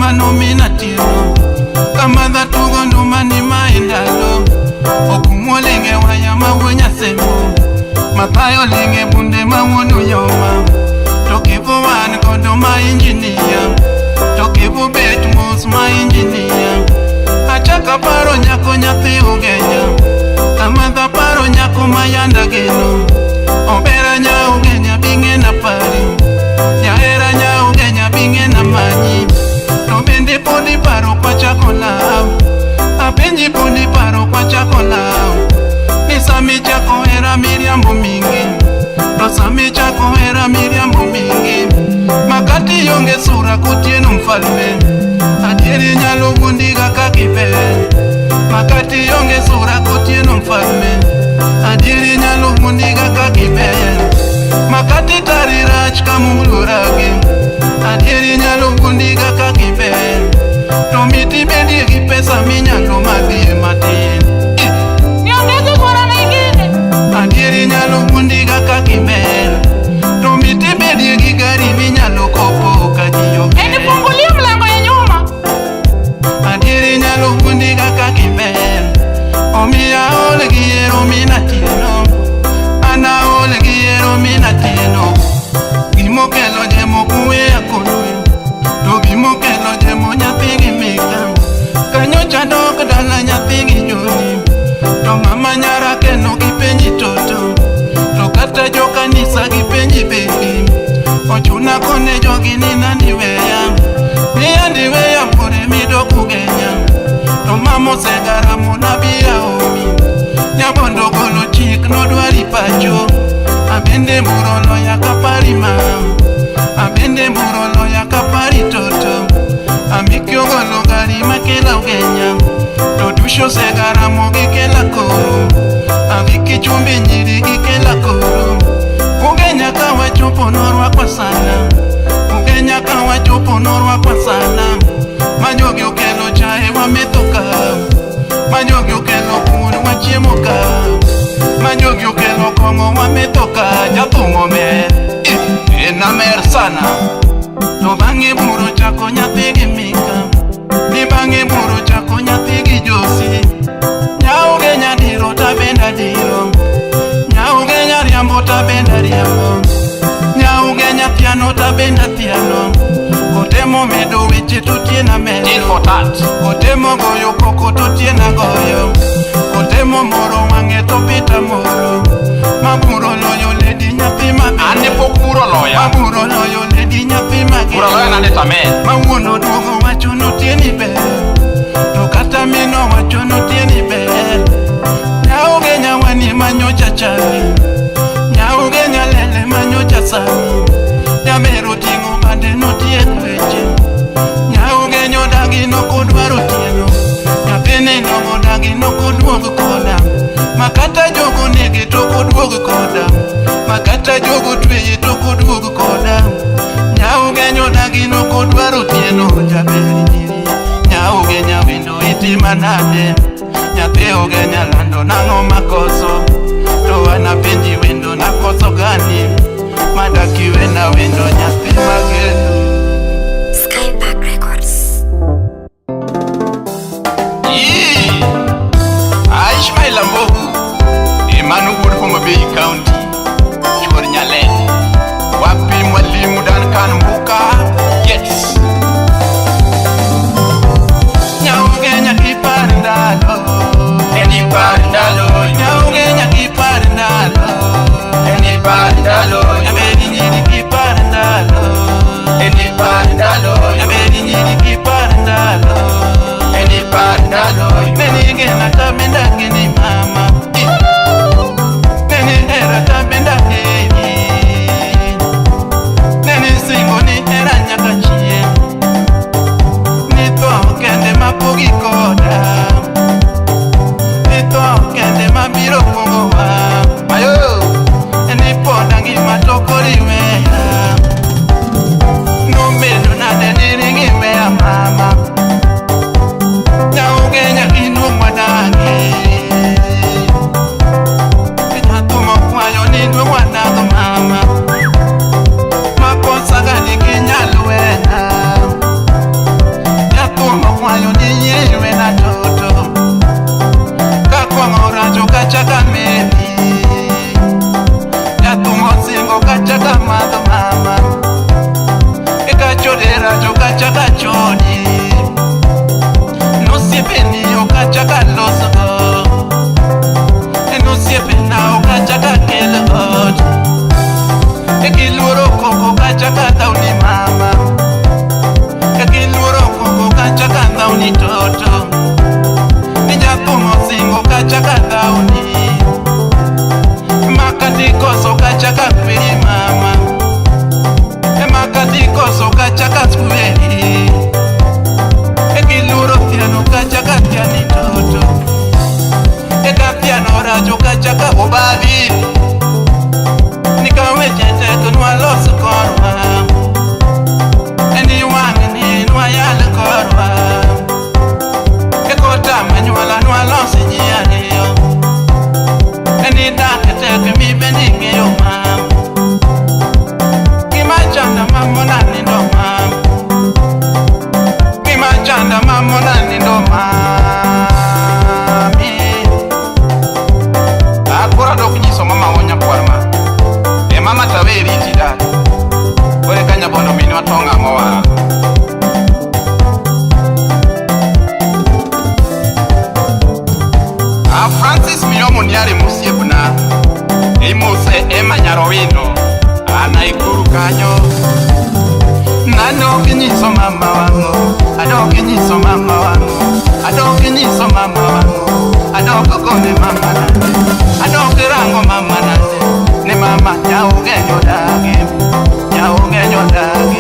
tuga nomina tiro kamadha tugo ndumani maendalo okumo lenge waya mawunya semo matayo lenge bunde mawunu yoma tokivu wan kodo ma injinia tokivu bet mos ma injinia achaka paro nyako nyathi ugenya kamadha paro nyako mayanda geno obera nya ugenya binge na pari nyahera nya ugenya binge na manyi to bende poni paro kwa chako lao apenji poni paro kwa chako lao nisami chako hera miriambo mingi to sami chako hera miriambo mingi makati yonge sura kutieno mfalme adieri nyalo gundiga kakipe makati yonge sura kutieno mfalme adieri nyalo gundiga kakipe makati tarirach kamulurage adieri nyalo gundiga kakipe to miti bendi gi pesa minyalo madhie matin niongeze kwa na ingine adieri nyalo gundiga kakipe to miti bendi gi gari minyalo kopo kajiyo nifungulie mlango ya nyuma adieri nyalo gundiga kakipe omiya ole giero minatino ana ole giero minatino gimokelo jemo kuwe akonwe to gimokelo jemo nyathi gi mika kanyocha dok dala nyathi gi joni to mama nyara keno gi penji toto to kata jo kanisa gi penji bebi ochuna kone jogi ni nani weya ni weya pore midoku genya to mamo segara mona biya omi nyabondo golo chik no dwari pacho abende murolo ya kapari mam abende murolo ya kapari toto amikyo golo gari makela ugenya to dusho segara mogi kela koro aviki chumbi nyiri gikela koro ugenya kawa chopo norwa kwa sana ugenya kawa chopo norwa kwa sana majogi okelo chae wa methoka majogi okelo kuon wa chiemo ka majogi okelo kongo wa methoka jathungo mer ena mer sana to bang'e buro chako nyathi gi mika ni bang'e buro chako nyathi gi josi nyauge nyadiro ta benda diro nyauge nyariambo ta benda riambo nyauge nyathiano ta benda thiano kotemo medo weche to tiena medo kotemo goyo koko to tiena goyo kotemo moro wang'e to pita moro maburo loyo ledi nyathi mageno ane pok buro loya maburo loyo ledi nyathi mageno buro loya nane tamen mawuono duogo wacho no tieni ber to kata mino wacho no tieni ber nyauge nyawani manyocha chali nyauge nyalele manyocha sami nyamero ting'o bande no tien weche nyauge nyodagi no kodwaro tieno nyathini no modagi no koduog koda makata jogo nege to koduog koda makata jogo tweye to koduog koda nyauge nyodagi no kodwaro tieno jaberi nyiri nyauge nyawendo itima nade nyathi uge nyalando nang'o makoso to anapenji wendo nakoso gani madaki wena wendo nyathi mageno Skypack Records. Ishmael Ambohu Emanu Wood Homa Bay County Chuor Nyalene wapi mwalimu Duncan Mbuka yes nyauge nyakipar ndalo nyauge nyakipar ndalo eni bandalo nyabedi nyiri kipar ndalo rajo kachaka choni no siepe ni okachaka loso no siepe na okachaka kelot ekiluro koko kachaka tauni mama ekiluro koko kachaka tauni toto nijapomo singo kachaka tauni makati koso kachaka kweli mama makati koso kachaka kweli ekiluro piano kachaka piani toto eka piano rajo kachaka obabi nikawe jete kunwa losu korwa eni wangini nwa yale korwa ekota manyuala nwa losu nyianiyo eni dakete kimi beninge yo mam kima chanda mamona nindo mam kima chanda mamona nindo mami akura dokunyiso mama wonya kwarma mama taweri tida kore kanya bono mini watonga mowa Francis Miyomo nyari musiebuna imuse emanyaro wino ana ikuru kanyo nano kinyiso mama wangu ado kinyiso mama wangu ado kinyiso mama wangu ado kokone mama nande ado kirango mama nande ne mama nyaugenyo dagi